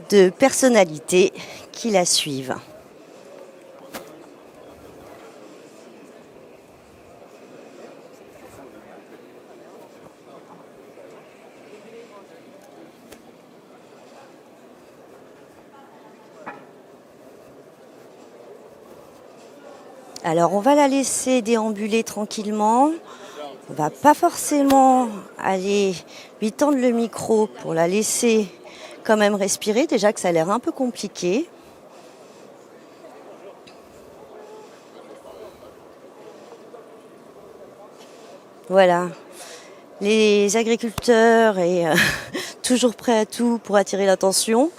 de personnalités qui la suivent. Alors on va la laisser déambuler tranquillement. On va pas forcément aller lui tendre le micro pour la laisser quand même respirer. Déjà que ça a l'air un peu compliqué. Voilà. Les agriculteurs et toujours prêts à tout pour attirer l'attention.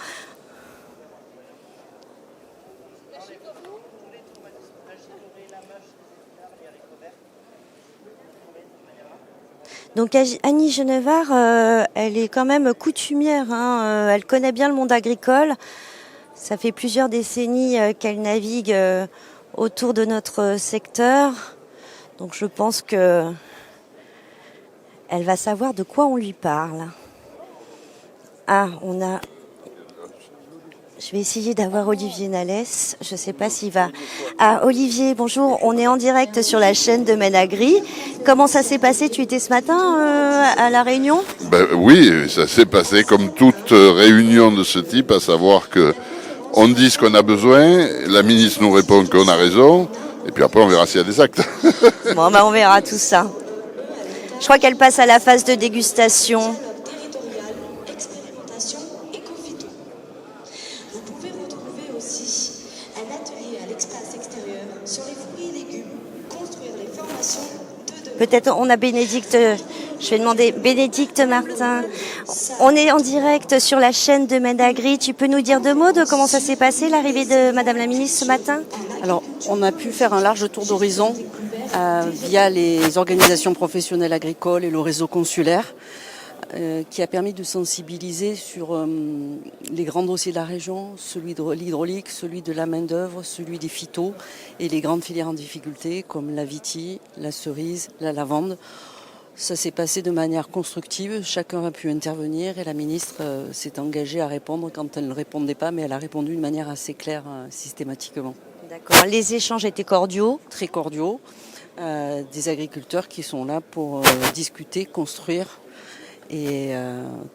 Donc Annie Genevard, elle est quand même coutumière, hein, elle connaît bien le monde agricole. Ça fait plusieurs décennies qu'elle navigue autour de notre secteur. Donc je pense que elle va savoir de quoi on lui parle. Ah, je vais essayer d'avoir Olivier Nalès. Je ne sais pas s'il va... Ah, Olivier, bonjour. On est en direct sur la chaîne de Menagri. Comment ça s'est passé? Tu étais ce matin à la réunion? Oui, ça s'est passé comme toute réunion de ce type, à savoir que on dit ce qu'on a besoin, la ministre nous répond qu'on a raison, et puis après on verra s'il y a des actes. Bon, on verra tout ça. Je crois qu'elle passe à la phase de dégustation. Peut-être on a Bénédicte, je vais demander Bénédicte Martin. On est en direct sur la chaîne de Menagri. Tu peux nous dire deux mots de comment ça s'est passé, l'arrivée de Madame la Ministre ce matin? Alors, on a pu faire un large tour d'horizon via les organisations professionnelles agricoles et le réseau consulaire, qui a permis de sensibiliser sur les grands dossiers de la région, celui de l'hydraulique, celui de la main-d'œuvre, celui des phytos et les grandes filières en difficulté comme la vitie, la cerise, la lavande. Ça s'est passé de manière constructive, chacun a pu intervenir et la ministre s'est engagée à répondre quand elle ne répondait pas, mais elle a répondu de manière assez claire systématiquement. D'accord. Les échanges étaient cordiaux? Très cordiaux. Des agriculteurs qui sont là pour discuter, construire et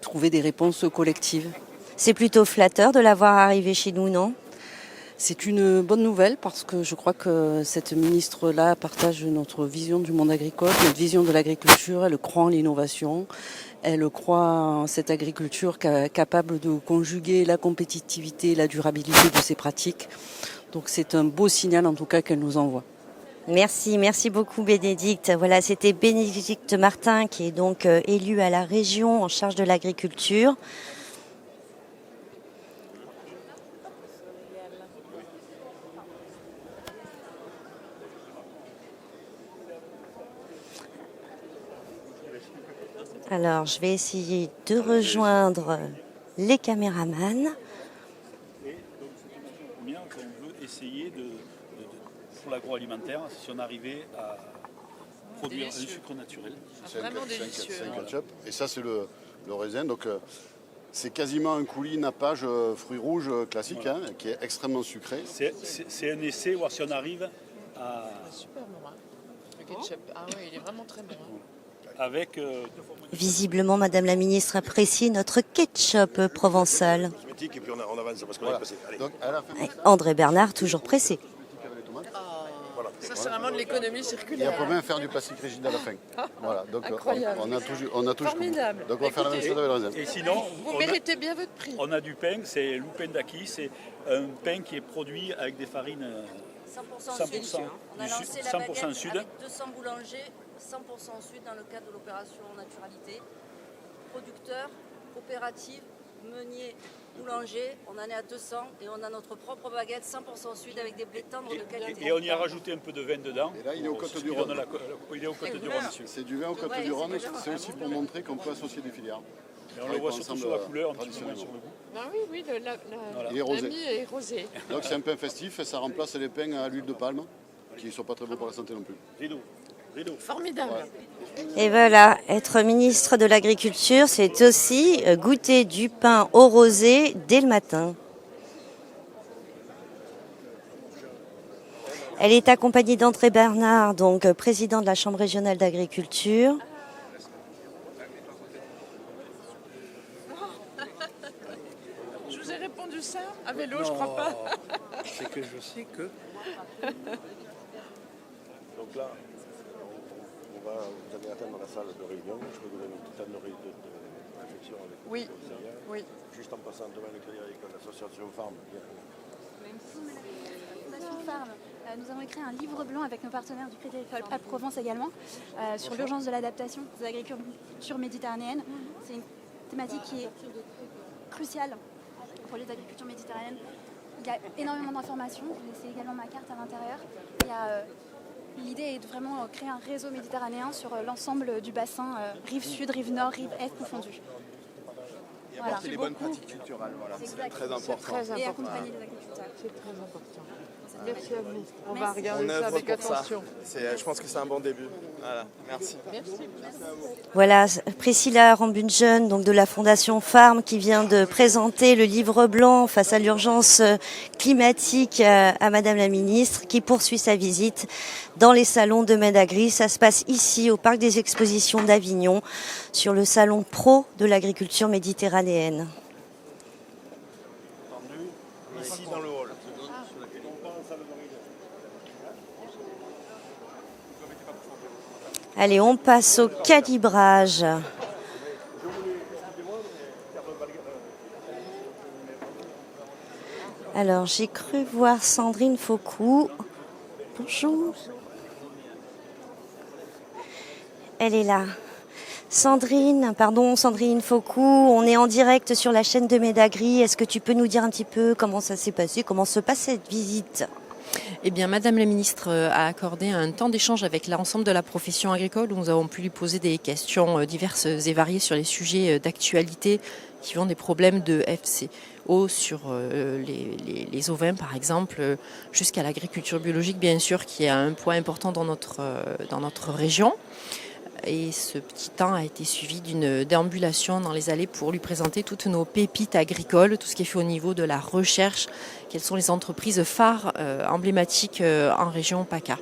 trouver des réponses collectives. C'est plutôt flatteur de la voir arriver chez nous, non? C'est une bonne nouvelle parce que je crois que cette ministre-là partage notre vision du monde agricole, notre vision de l'agriculture. Elle croit en l'innovation, elle croit en cette agriculture capable de conjuguer la compétitivité et la durabilité de ses pratiques. Donc c'est un beau signal en tout cas qu'elle nous envoie. Merci beaucoup Bénédicte. Voilà, c'était Bénédicte Martin qui est donc élue à la région en charge de l'agriculture. Alors, je vais essayer de rejoindre les caméramans. Et donc, c'est combien qu'on veut essayer pour l'agroalimentaire, si on arrivait à produire un sucre naturel. C'est vraiment délicieux. C'est un ketchup. Et ça, c'est le raisin. Donc, c'est quasiment un coulis nappage fruits rouges classique, voilà. Qui est extrêmement sucré. C'est un essai, voir si on arrive à... Super bon, hein. Le ketchup. Ah oui, il est vraiment très bon. Hein. Avec, visiblement, Madame la Ministre apprécie notre ketchup provençal. Et puis on avance parce qu'on est passé. Donc, à la fin, André Bernard, toujours pressé. Voilà. Ça, c'est vraiment de l'économie circulaire. Et on peut même faire du plastique rigide à la fin. Voilà, donc incroyable. on a tout Formidable. Donc on va faire la même chose avec le raisin. Et sinon, vous méritez bien votre prix. On a du pain, c'est Lupin d'Aki, c'est un pain qui est produit avec des farines 100% sud. On a lancé la baguette sud. avec 200 boulangers, 100% sud dans le cadre de l'opération Naturalité. Producteurs, coopératives, meuniers, boulangers, on en est à 200 et on a notre propre baguette 100% sud avec des blés tendres de qualité. Et on y a rajouté un peu de vin dedans. Et là, il est au Côte du Rhône. Il est au Côte du Rhône, monsieur. C'est du vin au Côte du Rhône, c'est aussi pour montrer qu'on peut associer des filières. Et on le voit surtout sur la couleur, un petit peu moins sur le goût. Ben oui, Il est rosé. l'ami est rosé. Donc c'est un pain festif et ça remplace les pains à l'huile de palme, qui ne sont pas très bons pour la santé non plus. Formidable. Et voilà, être ministre de l'Agriculture, c'est aussi goûter du pain au rosé dès le matin. Elle est accompagnée d'André Bernard, donc président de la Chambre régionale d'agriculture. Je vous ai répondu ça à vélo, je crois pas. C'est que je sais que. Donc là, vous allez atteindre la salle de réunion. Je vais vous donner une petite annerie de réflexion avec le Oui. commissariat. Oui. Juste en passant devant le crédit agricole, l'association Farm. Fondation Farm. Nous avons écrit un livre blanc avec nos partenaires du Crédit Agricole Alpes-Provence également sur l'urgence de l'adaptation des agricultures méditerranéennes. C'est une thématique qui est cruciale pour les agricultures méditerranéennes. Il y a énormément d'informations. J'ai laissé également ma carte à l'intérieur. L'idée est de vraiment créer un réseau méditerranéen sur l'ensemble du bassin, rive sud, rive nord, rive est confondues. Et apporter les bonnes pratiques culturelles, voilà, c'est très important. Et accompagner les agriculteurs. C'est très important. Merci à vous. On va Merci. regarder On ça œuvre avec pour ça. attention. Je pense que c'est un bon début. Voilà, merci. Merci. Voilà, Priscilla Rambunjeune, donc de la Fondation Farm, qui vient de présenter le livre blanc face à l'urgence climatique à Madame la Ministre, qui poursuit sa visite dans les salons de Medagri. Ça se passe ici, au Parc des Expositions d'Avignon, sur le salon pro de l'agriculture méditerranéenne. Ici dans le hall. Allez, on passe au calibrage. Alors, j'ai cru voir Sandrine Faucou. Bonjour. Elle est là. Sandrine Faucou, on est en direct sur la chaîne de Medagri. Est-ce que tu peux nous dire un petit peu comment ça s'est passé, comment se passe cette visite ? Eh bien, Madame la Ministre a accordé un temps d'échange avec l'ensemble de la profession agricole où nous avons pu lui poser des questions diverses et variées sur les sujets d'actualité qui vont des problèmes de FCO sur les ovins, par exemple, jusqu'à l'agriculture biologique, bien sûr, qui est un point important dans notre région. Et ce petit temps a été suivi d'une déambulation dans les allées pour lui présenter toutes nos pépites agricoles, tout ce qui est fait au niveau de la recherche, quelles sont les entreprises phares emblématiques en région PACA.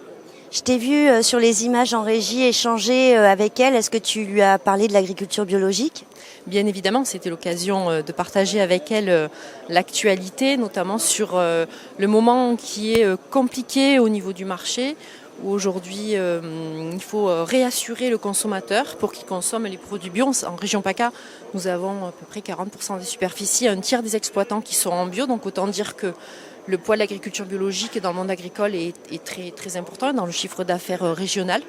Je t'ai vu sur les images en régie échanger avec elle. Est-ce que tu lui as parlé de l'agriculture biologique ? Bien évidemment, c'était l'occasion de partager avec elle l'actualité, notamment sur le moment qui est compliqué au niveau du marché, où aujourd'hui il faut réassurer le consommateur pour qu'il consomme les produits bio. En région PACA, nous avons à peu près 40% des superficies, un tiers des exploitants qui sont en bio, donc autant dire que le poids de l'agriculture biologique dans le monde agricole est très, très important dans le chiffre d'affaires régional.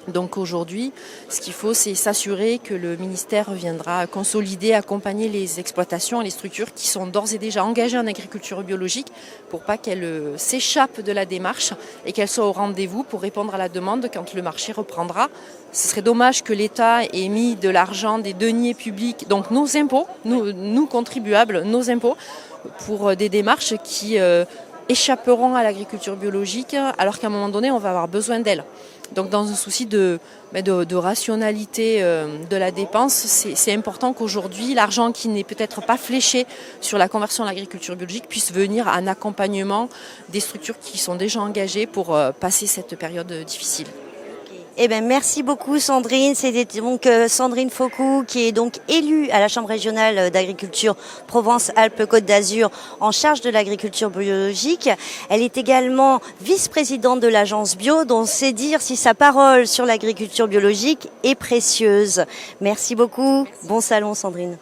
Donc aujourd'hui, ce qu'il faut, c'est s'assurer que le ministère viendra consolider, accompagner les exploitations et les structures qui sont d'ores et déjà engagées en agriculture biologique pour pas qu'elles s'échappent de la démarche et qu'elles soient au rendez-vous pour répondre à la demande quand le marché reprendra. Ce serait dommage que l'État ait mis de l'argent des deniers publics, donc nos impôts, nous contribuables, nos impôts, pour des démarches qui échapperont à l'agriculture biologique alors qu'à un moment donné, on va avoir besoin d'elles. Donc dans un souci de rationalité de la dépense, c'est important qu'aujourd'hui, l'argent qui n'est peut-être pas fléché sur la conversion à l'agriculture biologique puisse venir en accompagnement des structures qui sont déjà engagées pour passer cette période difficile. Eh ben, merci beaucoup Sandrine. C'était donc Sandrine Faucou qui est donc élue à la Chambre régionale d'agriculture Provence-Alpes-Côte d'Azur en charge de l'agriculture biologique. Elle est également vice-présidente de l'agence bio, donc c'est dire si sa parole sur l'agriculture biologique est précieuse. Merci beaucoup. Bon salon Sandrine.